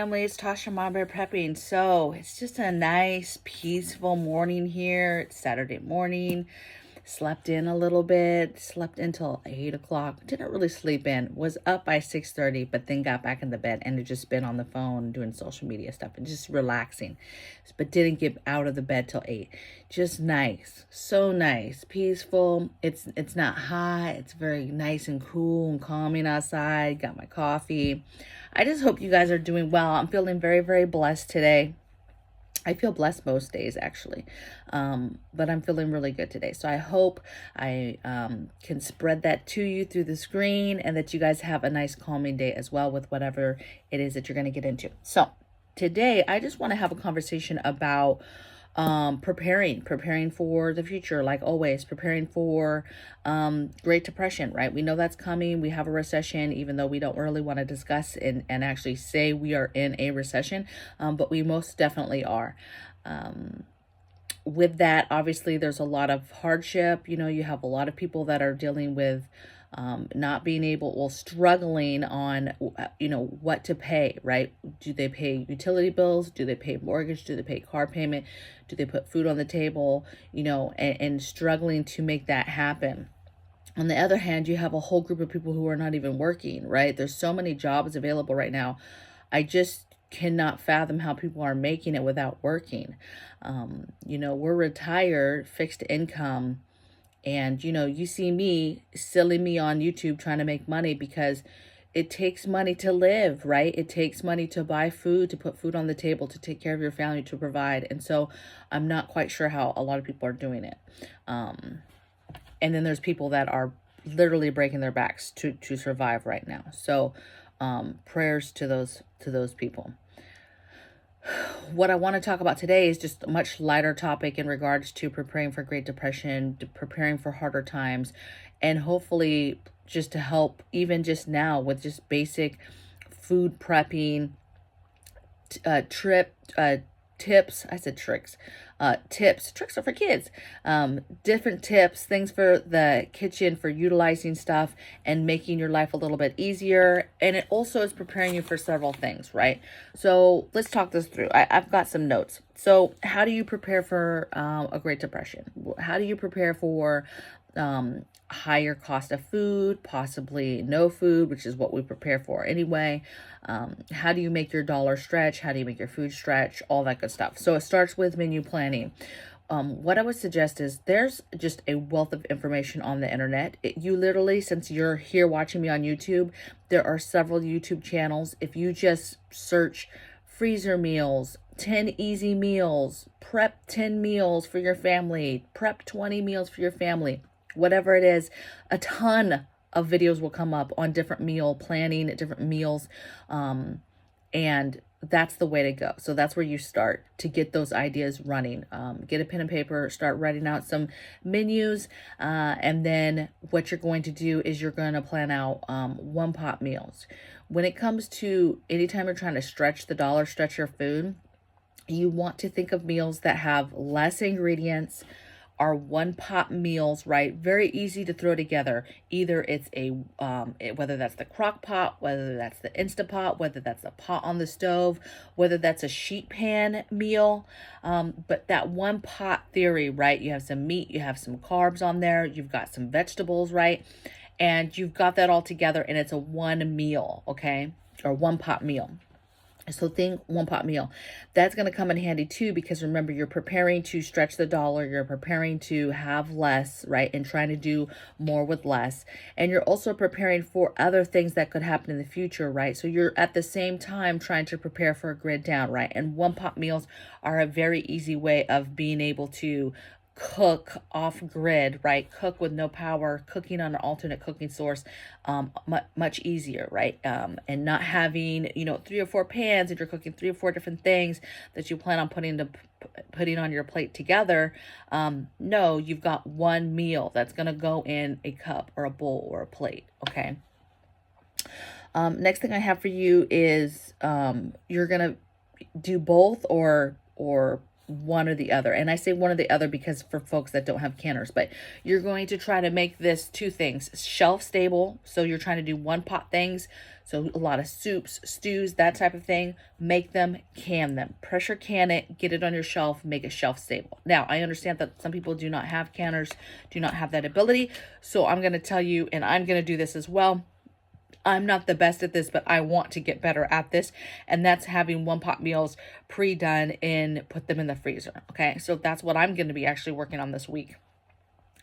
family, it's Tasha MAMABEAR prepping. So it's just a nice, peaceful morning here. It's Saturday morning. Slept in a little bit, slept until 8 o'clock. Didn't really sleep in. Was up by 6:30, but then got back in the bed and had just been on the phone doing social media stuff and just relaxing. But didn't get out of the bed till 8. Just nice. So nice. Peaceful. It's not hot. It's very nice and cool and calming outside. Got my coffee. I just hope you guys are doing well. I'm feeling very, very blessed today. I feel blessed most days, actually, but I'm feeling really good today. So I hope I can spread that to you through the screen and that you guys have a nice calming day as well with whatever it is that you're going to get into. So today, I just want to have a conversation about preparing for the future, like always, preparing for Great Depression, right? We know that's coming. We have a recession, even though we don't really want to discuss and actually say we are in a recession, but we most definitely are. With that, obviously, there's a lot of hardship. You know, you have a lot of people that are dealing with not being able, well, struggling on, what to pay, right? Do they pay utility bills? Do they pay mortgage? Do they pay car payment? Do they put food on the table? And struggling to make that happen. On the other hand, you have a whole group of people who are not even working, right? There's so many jobs available right now. I just cannot fathom how people are making it without working. We're retired, fixed income. And, you see me, silly me on YouTube trying to make money because it takes money to live, right? It takes money to buy food, to put food on the table, to take care of your family, to provide. And so I'm not quite sure how a lot of people are doing it. And then there's people that are literally breaking their backs to survive right now. So prayers to those people. What I want to talk about today is just a much lighter topic in regards to preparing for Great Depression, preparing for harder times, and hopefully just to help even just now with just basic food prepping, tips. I said tricks. Tips. Tricks are for kids. Different tips, things for the kitchen for utilizing stuff and making your life a little bit easier. And it also is preparing you for several things, right? So let's talk this through. I've got some notes. So how do you prepare for a Great Depression? How do you prepare for higher cost of food, possibly no food, which is what we prepare for anyway? How do you make your dollar stretch? How do you make your food stretch? All that good stuff. So it starts with menu planning. What I would suggest is there's just a wealth of information on the internet. You literally, since you're here watching me on YouTube, there are several YouTube channels. If you just search freezer meals, 10 easy meals, prep 10 meals for your family, prep 20 meals for your family, whatever it is, a ton of videos will come up on different meal planning, different meals, and that's the way to go. So that's where you start to get those ideas running. Get a pen and paper, start writing out some menus, and then what you're going to do is you're going to plan out one-pot meals. When it comes to anytime you're trying to stretch the dollar, stretch your food, you want to think of meals that have less ingredients, are one-pot meals, right? Very easy to throw together. Either it's whether that's the crock pot, whether that's the Instapot, whether that's a pot on the stove, whether that's a sheet pan meal. But that one-pot theory, right? You have some meat, you have some carbs on there, you've got some vegetables, right? And you've got that all together and it's a one meal, okay? Or one-pot meal. So think one-pot meal. That's going to come in handy too, because remember, you're preparing to stretch the dollar. You're preparing to have less, right? And trying to do more with less. And you're also preparing for other things that could happen in the future, right? So you're at the same time trying to prepare for a grid down, right? And one-pot meals are a very easy way of being able to cook off grid, right? Cook with no power, cooking on an alternate cooking source, much easier, right? And not having, 3 or 4 pans and you're cooking 3 or 4 different things that you plan on putting on your plate together. No, you've got one meal that's going to go in a cup or a bowl or a plate. Okay. Next thing I have for you is, you're going to do both or one or the other. And I say one or the other because for folks that don't have canners, but you're going to try to make this two things: shelf stable. So you're trying to do one pot things. So a lot of soups, stews, that type of thing. Make them, can them, pressure can it, get it on your shelf, make it shelf stable. Now, I understand that some people do not have canners, do not have that ability. So I'm going to tell you, and I'm going to do this as well. I'm not the best at this, but I want to get better at this. And that's having one pot meals pre-done and put them in the freezer. Okay. So that's what I'm going to be actually working on this week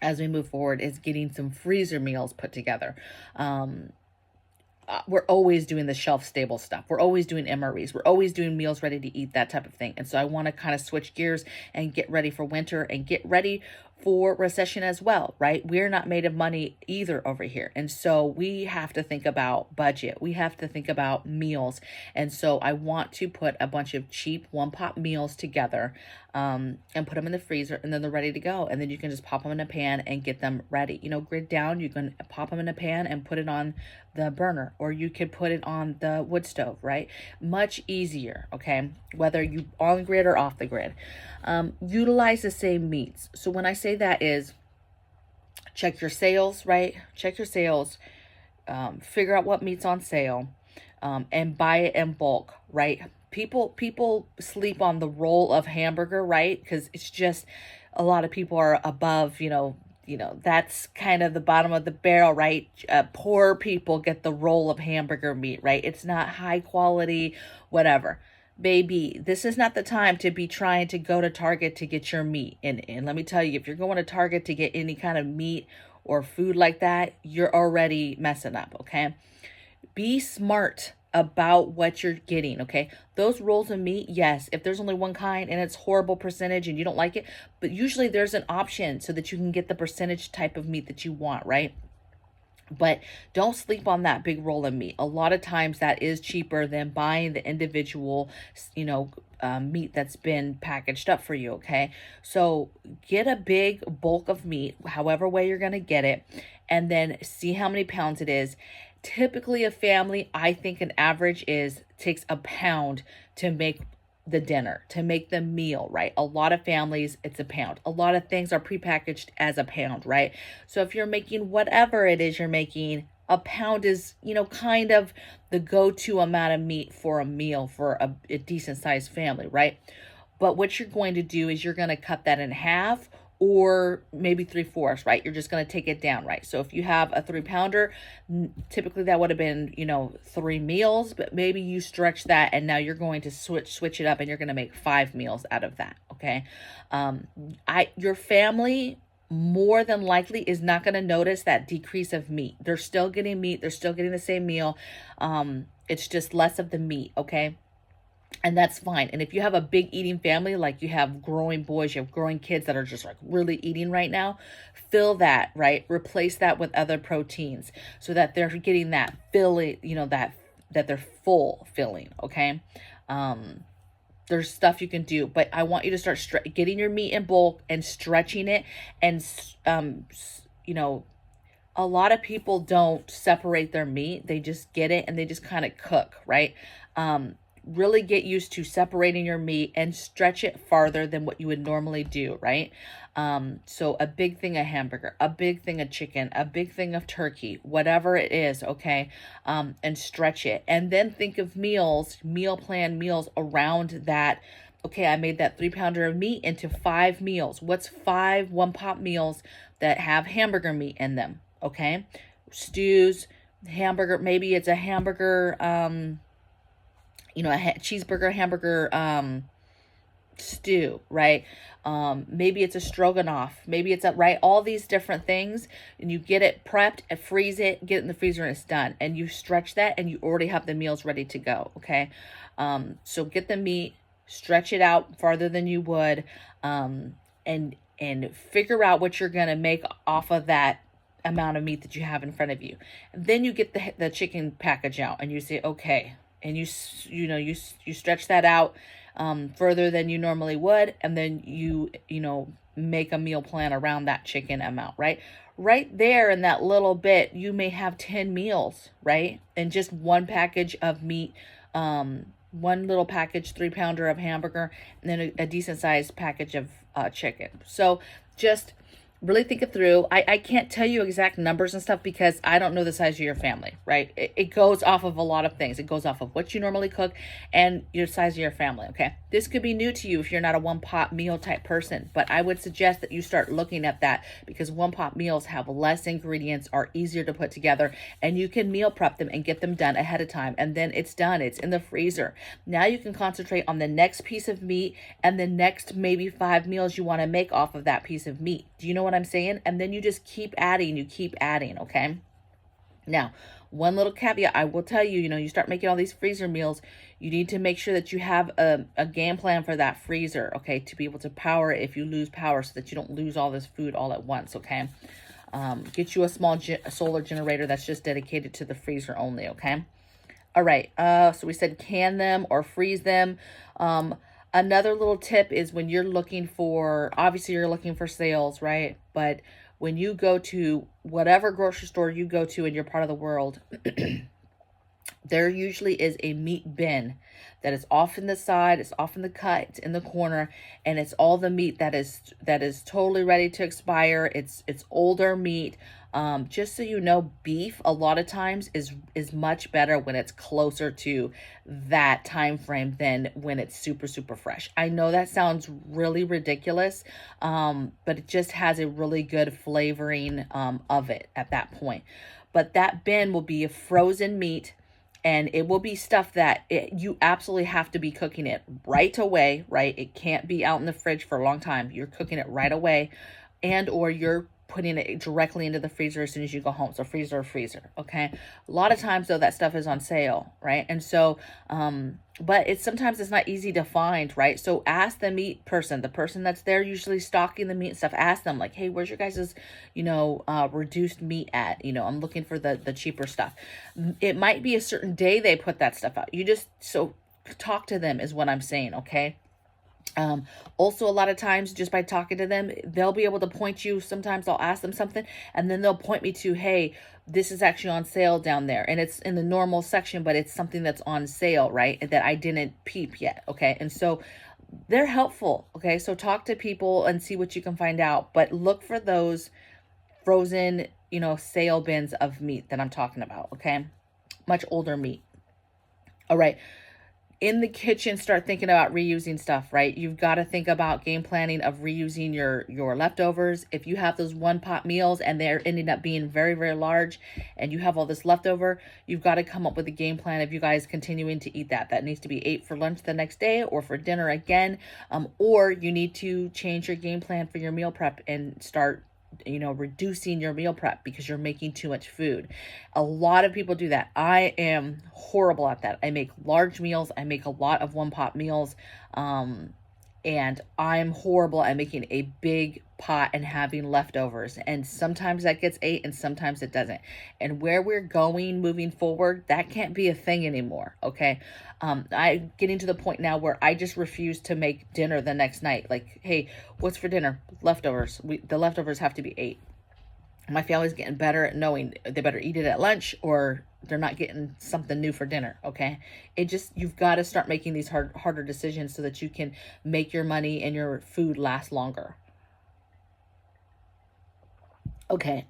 as we move forward, is getting some freezer meals put together. We're always doing the shelf stable stuff. We're always doing MREs. We're always doing meals ready to eat, that type of thing. And so I want to kind of switch gears and get ready for winter and get ready for recession as well, right? We're not made of money either over here. And so we have to think about budget. We have to think about meals. And so I want to put a bunch of cheap one pot meals together and put them in the freezer, and then they're ready to go. And then you can just pop them in a pan and get them ready. You know, grid down, you can pop them in a pan and put it on the burner, or you could put it on the wood stove, right? Much easier, okay? Whether you on grid or off the grid. Utilize the same meats. So when I say that is, check your sales, right? Check your sales, figure out what meat's on sale, and buy it in bulk, right? People sleep on the roll of hamburger, right? Because it's just, a lot of people are above, that's kind of the bottom of the barrel, right? Poor people get the roll of hamburger meat, right? It's not high quality, whatever. Baby, this is not the time to be trying to go to Target to get your meat. And let me tell you, if you're going to Target to get any kind of meat or food like that, you're already messing up, okay? Be smart about what you're getting, okay? Those rolls of meat, yes, if there's only one kind and it's horrible percentage and you don't like it, but usually there's an option so that you can get the percentage type of meat that you want, right? But don't sleep on that big roll of meat. A lot of times that is cheaper than buying the individual, meat that's been packaged up for you, okay? So get a big bulk of meat, however way you're going to get it, and then see how many pounds it is. Typically a family, I think an average takes a pound to make the dinner, to make the meal, right? A lot of families, it's a pound. A lot of things are prepackaged as a pound, right? So if you're making whatever it is you're making, a pound is, kind of the go-to amount of meat for a meal for a decent sized family, right? But what you're going to do is you're going to cut that in half, or maybe 3/4, right? You're just going to take it down, right? So if you have a 3-pounder, typically that would have been, 3 meals, but maybe you stretch that and now you're going to switch it up and you're going to make 5 meals out of that, okay? Your family more than likely is not going to notice that decrease of meat. They're still getting meat. They're still getting the same meal. It's just less of the meat, okay? And that's fine. And if you have a big eating family, like you have growing boys, you have growing kids that are just like really eating right now, fill that, right? Replace that with other proteins so that they're getting that filling, that they're full filling, okay? There's stuff you can do, but I want you to start getting your meat in bulk and stretching it. And, a lot of people don't separate their meat. They just get it and they just kind of cook, right? Really get used to separating your meat and stretch it farther than what you would normally do, right? So a big thing of hamburger, a big thing of chicken, a big thing of turkey, whatever it is, okay? And stretch it. And then think of meal plan meals around that. Okay, I made that 3-pounder of meat into 5 meals. What's 5 one-pot meals that have hamburger meat in them, okay? Stews, hamburger, maybe it's a hamburger, a cheeseburger, hamburger, stew, right? Maybe it's a stroganoff, maybe it's right? All these different things, and you get it prepped and freeze it, get it in the freezer, and it's done. And you stretch that and you already have the meals ready to go, okay? So get the meat, stretch it out farther than you would, and figure out what you're going to make off of that amount of meat that you have in front of you. And then you get the chicken package out and you say, okay, and you stretch that out further than you normally would, and then you make a meal plan around that chicken amount, right? Right there in that little bit, you may have 10 meals, right? And just one package of meat one little package, 3-pounder of hamburger, and then a decent sized package of chicken. So just really think it through. I can't tell you exact numbers and stuff because I don't know the size of your family, right? It goes off of a lot of things. It goes off of what you normally cook and your size of your family, okay? This could be new to you if you're not a one-pot meal type person, but I would suggest that you start looking at that because one-pot meals have less ingredients, are easier to put together, and you can meal prep them and get them done ahead of time, and then it's done. It's in the freezer. Now you can concentrate on the next piece of meat and the next maybe 5 meals you want to make off of that piece of meat. Do you know what I'm saying? And then you just keep adding, okay? Now, one little caveat I will tell you, you start making all these freezer meals, you need to make sure that you have a game plan for that freezer, okay, to be able to power it if you lose power so that you don't lose all this food all at once, okay? Get you a small solar generator that's just dedicated to the freezer only, okay? All right, so we said can them or freeze them. Another little tip is when you're looking for, obviously you're looking for sales, right? But when you go to whatever grocery store you go to in your part of the world, there usually is a meat bin that is off in the side, it's off in the cut, it's in the corner, and it's all the meat that is totally ready to expire. It's older meat. Just so you know, beef a lot of times is much better when it's closer to that time frame than when it's super fresh. I know that sounds really ridiculous, but it just has a really good flavoring of it at that point. But that bin will be a frozen meat, and it will be stuff that you absolutely have to be cooking it right away, right? It can't be out in the fridge for a long time. You're cooking it right away, and or you're putting it directly into the freezer as soon as you go home. So freezer, okay? A lot of times though, that stuff is on sale, right? And so, but sometimes it's not easy to find, right? So ask the meat person, the person that's there usually stocking the meat and stuff, ask them like, hey, where's your guys's, reduced meat at? I'm looking for the cheaper stuff. It might be a certain day they put that stuff out. So talk to them is what I'm saying, okay? Also, a lot of times just by talking to them, they'll be able to point you. Sometimes I'll ask them something and then they'll point me to, hey, this is actually on sale down there, and it's in the normal section, but it's something that's on sale, right? That I didn't peep yet. Okay. And so they're helpful. Okay. So talk to people and see what you can find out, but look for those frozen, sale bins of meat that I'm talking about. Okay. Much older meat. All right. In the kitchen, start thinking about reusing stuff, right? You've got to think about game planning of reusing your leftovers. If you have those one-pot meals and they're ending up being very large and you have all this leftover, you've got to come up with a game plan of you guys continuing to eat that. That needs to be ate for lunch the next day or for dinner again, or you need to change your game plan for your meal prep and start reducing your meal prep because you're making too much food. A lot of people do that. I am horrible at that. I make large meals. I make a lot of one-pot meals. And I'm horrible at making a big pot and having leftovers. And sometimes that gets ate and sometimes it doesn't. And where we're going moving forward, that can't be a thing anymore. Okay. I'm getting to the point now where I just refuse to make dinner the next night. Like, hey, what's for dinner? Leftovers. The leftovers have to be ate. My family's getting better at knowing they better eat it at lunch or they're not getting something new for dinner, okay? You've got to start making these harder decisions so that you can make your money and your food last longer. Okay,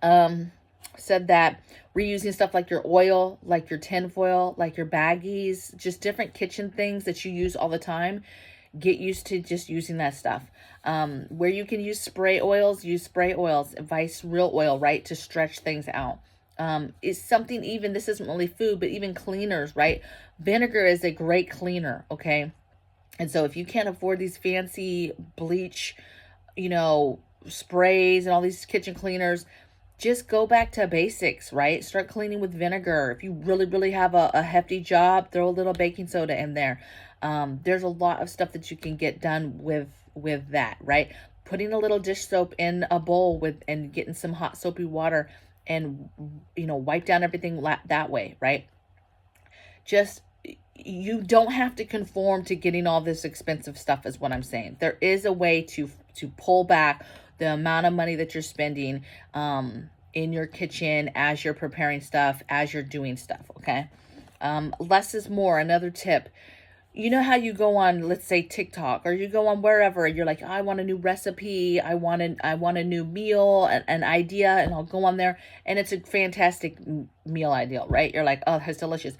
said that reusing stuff like your oil, like your tin foil, like your baggies, just different kitchen things that you use all the time. Get used to just using that stuff. Where you can use spray oils, use spray oils, Vice Real Oil, right? To stretch things out. Is something even, this isn't only food, but even cleaners, right? Vinegar is a great cleaner, okay? And so if you can't afford these fancy bleach, sprays and all these kitchen cleaners, just go back to basics, right? Start cleaning with vinegar. If you really have a hefty job, throw a little baking soda in there. There's a lot of stuff that you can get done with that, right? Putting a little dish soap in a bowl and getting some hot soapy water and, wipe down everything that way, right? You don't have to conform to getting all this expensive stuff is what I'm saying. There is a way to pull back the amount of money that you're spending, in your kitchen as you're preparing stuff, as you're doing stuff. Okay. Less is more. Another tip. you know how you go on, let's say TikTok, or you go on wherever, you're like, I want a new recipe, I want a new meal, an idea, and I'll go on there, and it's a fantastic meal idea, right? You're like, oh, that's delicious.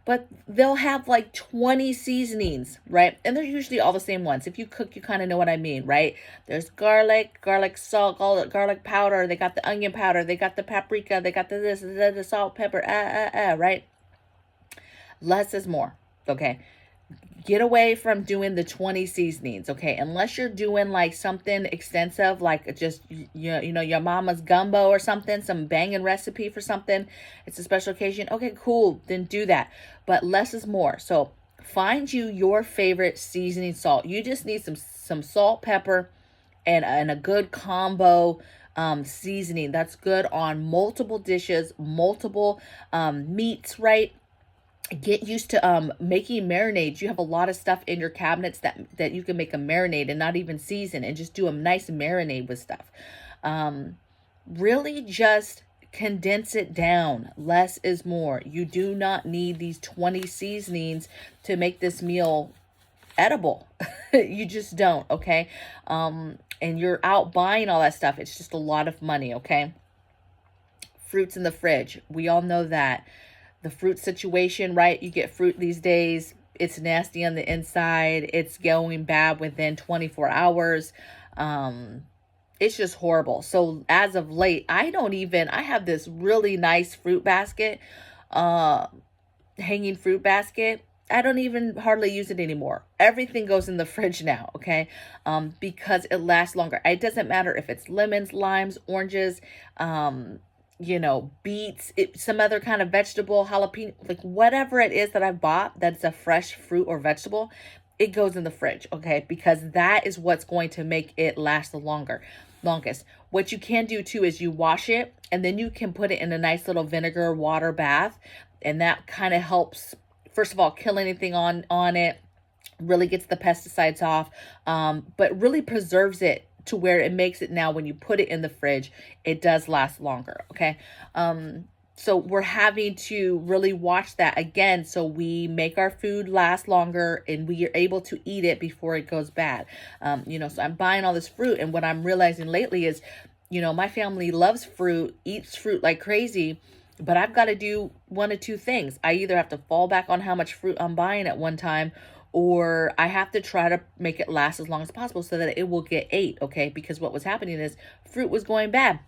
But they'll have like 20 seasonings, right? And they're usually all the same ones. If you cook, you kind of know what I mean, right? There's garlic salt, garlic powder. They got the onion powder. They got the paprika. They got the salt, pepper, right? Less is more, okay? Get away from doing the 20 seasonings, okay? Unless you're doing like something extensive, like just, you know, your mama's gumbo or something, some banging recipe for something. It's a special occasion. Okay, cool. Then do that. But less is more. So find you your favorite seasoning salt. You just need some salt, pepper, and a good combo seasoning that's good on multiple dishes, multiple meats, right? Get used to making marinades. You have a lot of stuff in your cabinets that you can make a marinade and not even season, and just do a nice marinade with stuff. Really just condense it down. Less is more. You do not need these 20 seasonings to make this meal edible. You just don't, okay? And you're out buying all that stuff. It's just a lot of money, okay? Fruits in the fridge. We all know that. The fruit situation, right? You get fruit these days. It's nasty on the inside. It's going bad within 24 hours. It's just horrible. So as of late, I have this really nice fruit basket, hanging fruit basket. I don't even hardly use it anymore. Everything goes in the fridge now, okay? Because it lasts longer. It doesn't matter if it's lemons, limes, oranges, you know, beets, some other kind of vegetable, jalapeno, like whatever it is that I bought that's a fresh fruit or vegetable, it goes in the fridge, okay? Because that is what's going to make it last the longest. What you can do too is you wash it, and then you can put it in a nice little vinegar water bath, and that kind of helps, first of all, kill anything on it, really gets the pesticides off, but really preserves it to where it makes it now when you put it in the fridge, it does last longer, okay? So we're having to really watch that again, so we make our food last longer and we are able to eat it before it goes bad. You know, so I'm buying all this fruit, and what I'm realizing lately is, you know, my family loves fruit, eats fruit like crazy, but I've got to do one of two things. I either have to fall back on how much fruit I'm buying at one time, or I have to try to make it last as long as possible so that it will get ate, okay? Because what was happening is fruit was going bad,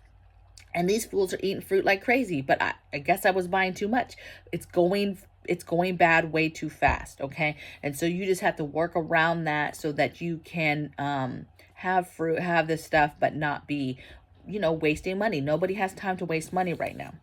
and these fools are eating fruit like crazy, but I guess I was buying too much. It's going bad way too fast, okay? And so you just have to work around that so that you can have fruit, have this stuff, but not be, you know, wasting money. Nobody has time to waste money right now.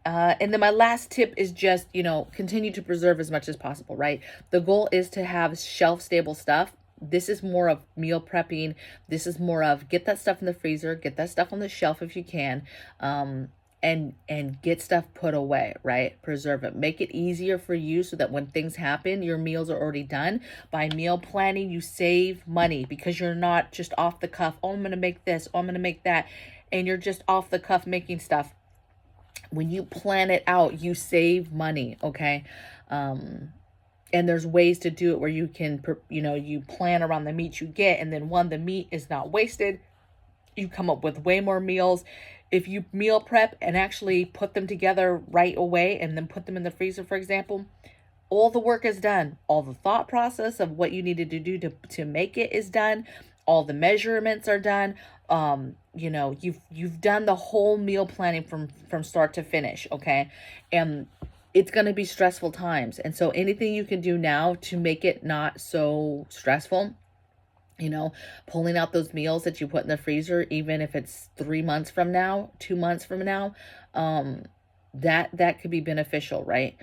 And then my last tip is just, you know, continue to preserve as much as possible, right? The goal is to have shelf-stable stuff. This is more of meal prepping. This is more of get that stuff in the freezer, get that stuff on the shelf if you can, and get stuff put away, right? Preserve it. Make it easier for you so that when things happen, your meals are already done. By meal planning, you save money because you're not just off the cuff, oh, I'm going to make this, oh, I'm going to make that, and you're just off the cuff making stuff. When you plan it out, you save money, okay? And there's ways to do it where you can, you know, you plan around the meat you get, and then the meat is not wasted. You come up with way more meals. If you meal prep and actually put them together right away and then put them in the freezer, for example, all the work is done. All the thought process of what you needed to do to make it is done. All the measurements are done. You know, you've done the whole meal planning from start to finish, okay? And it's going to be stressful times. And so anything you can do now to make it not so stressful, you know, pulling out those meals that you put in the freezer, even if it's 3 months from now, 2 months from now, that could be beneficial, right?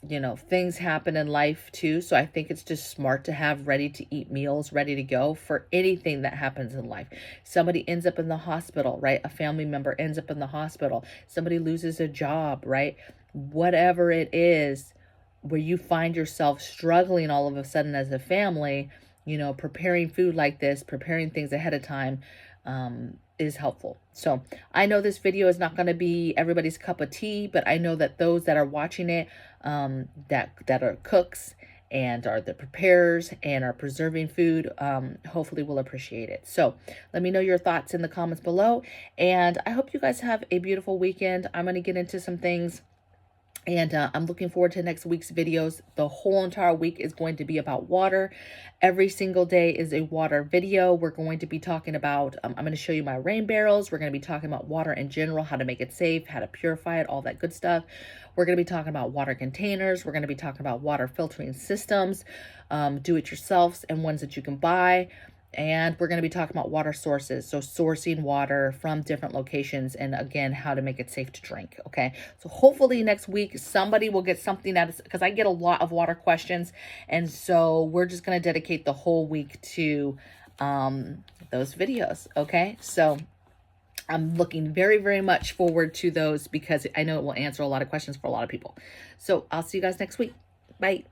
You know, things happen in life too. So I think it's just smart to have ready to eat meals ready to go for anything that happens in life. Somebody ends up in the hospital, right? A family member ends up in the hospital. Somebody loses a job, right? Whatever it is where you find yourself struggling all of a sudden as a family, you know, preparing food like this, preparing things ahead of time, is helpful. So I know this video is not going to be everybody's cup of tea, but I know that those that are watching it, that are cooks and are the preparers and are preserving food, hopefully will appreciate it. So let me know your thoughts in the comments below, and I hope you guys have a beautiful weekend. I'm going to get into some things, and I'm looking forward to next week's videos. The whole entire week is going to be about water. Every single day is a water video. We're going to be talking about, I'm going to show you my rain barrels. We're going to be talking about water in general, how to make it safe, how to purify it, all that good stuff. We're going to be talking about water containers. We're going to be talking about water filtering systems, do-it-yourselves and ones that you can buy. And we're going to be talking about water sources, so sourcing water from different locations, and again, how to make it safe to drink. Okay, so hopefully next week somebody will get something out of this, because I get a lot of water questions, and so we're just going to dedicate the whole week to those videos. Okay, so I'm looking very, very much forward to those, because I know it will answer a lot of questions for a lot of people. So I'll see you guys next week. Bye.